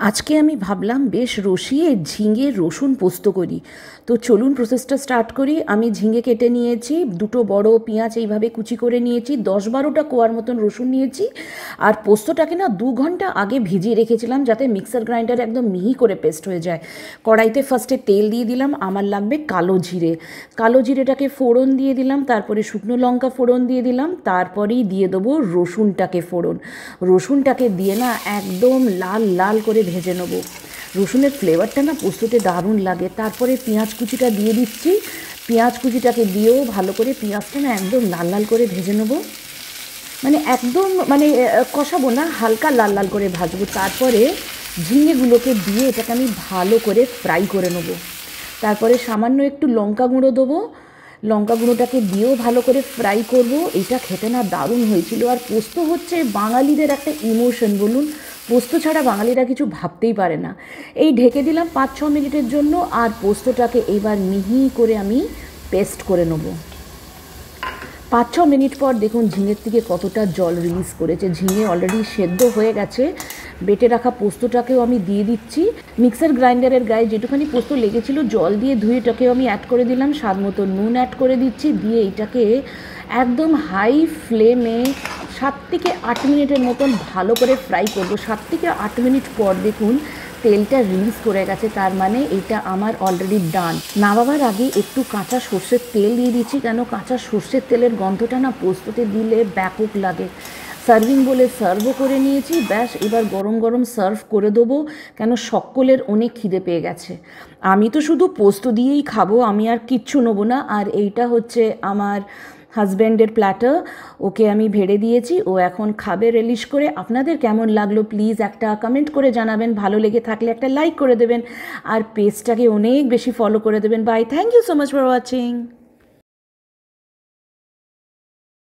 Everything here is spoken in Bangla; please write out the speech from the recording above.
আজকে আমি ভাবলাম বেশ রসিয়ে ঝিঙে রসুন পোস্ত করি। তো চলুন প্রসেসটা স্টার্ট করি। আমি ঝিঙে কেটে নিয়েছি, দুটো বড় পেঁয়াজ এইভাবে কুচি করে নিয়েছি, 10-12টা কোয়ার মতন রসুন নিয়েছি। আর পোস্তটাকে না 2 ঘন্টা আগে ভিজিয়ে রেখেছিলাম যাতে মিক্সার গ্রাইন্ডারে একদম মিহি করে পেস্ট হয়ে যায়। কড়াইতে ফার্স্টে তেল দিয়ে দিলাম, আমার লাগবে কালো জিরে। কালো জিরেটাকে ফোড়ন দিয়ে দিলাম, তারপরে শুকনো লঙ্কা ফোড়ন দিয়ে দিলাম, তারপরেই দিয়ে দেবো রসুনটাকে ফোড়ন। রসুনটাকে দিয়ে না একদম লাল লাল করে ভেজে নেব। রসুনের ফ্লেভারটা না পোস্ততে দারুণ লাগে। তারপরে পেঁয়াজ কুচিটা দিয়ে দিচ্ছি, পেঁয়াজ কুচিটাকে দিয়েও ভালো করে পেঁয়াজটা না একদম লাল লাল করে ভেজে নেব। মানে একদম কষাবো না, হালকা লাল লাল করে ভাজবো। তারপরে ঝিঙেগুলোকে দিয়ে এটাকে আমি ভালো করে ফ্রাই করে নেব। তারপরে সামান্য একটু লঙ্কা গুঁড়ো দেবো, লঙ্কা গুঁড়োটাকে দিয়েও ভালো করে ফ্রাই করব। এটা খেতে না দারুণ হয়েছিল। আর পোস্ত হচ্ছে বাঙালিদের একটা ইমোশন বলুন, পোস্ত ছাড়া বাঙালিরা কিছু ভাবতেই পারে না। এই ঢেকে দিলাম 5-6 মিনিটের জন্য। আর পোস্তটাকে এবার মিহি করে আমি পেস্ট করে নেব। 5-6 মিনিট পর দেখুন ঝিঙের থেকে কতটা জল রিলিজ করেছে। ঝিঙে অলরেডি সেদ্ধ হয়ে গেছে। বেটে রাখা পোস্তটাকেও আমি দিয়ে দিচ্ছি। মিক্সার গ্রাইন্ডারের গায়ে যেটুখানি পোস্ত লেগেছিল জল দিয়ে ধুয়ে এটাকেও আমি অ্যাড করে দিলাম। স্বাদ মতো নুন অ্যাড করে দিচ্ছি, দিয়ে এটাকে একদম হাই ফ্লেমে 7-8 মিনিটের মতন ভালো করে ফ্রাই করব। 7-8 মিনিট পর দেখুন তেলটা রিলিজ করে গেছে, তার মানে এটা আমার অলরেডি ডান। নামাবার আগে একটু কাঁচা সর্ষের তেল দিয়ে দিচ্ছি, কেন কাঁচা সর্ষের তেলের গন্ধটা না পোস্ততে দিলে ব্যাপক লাগে। সার্ভিং বলে সার্ভও করে নিয়েছি। ব্যাস এবার গরম গরম সার্ভ করে দেবো, কেন সকলের অনেক খিদে পেয়ে গেছে। আমি তো শুধু পোস্ত দিয়েই খাবো, আমি আর কিচ্ছু নেবো না। আর এইটা হচ্ছে আমার হাজব্যান্ডের প্ল্যাটার, ওকে আমি ভেড়ে দিয়েছি, ও এখন খাবে রিলিশ করে। আপনাদের কেমন লাগলো প্লিজ একটা কমেন্ট করে জানাবেন, ভালো লেগে থাকলে একটা লাইক করে দেবেন, আর পেজটাকে অনেক বেশি ফলো করে দেবেন। Bye, thank you so much for watching.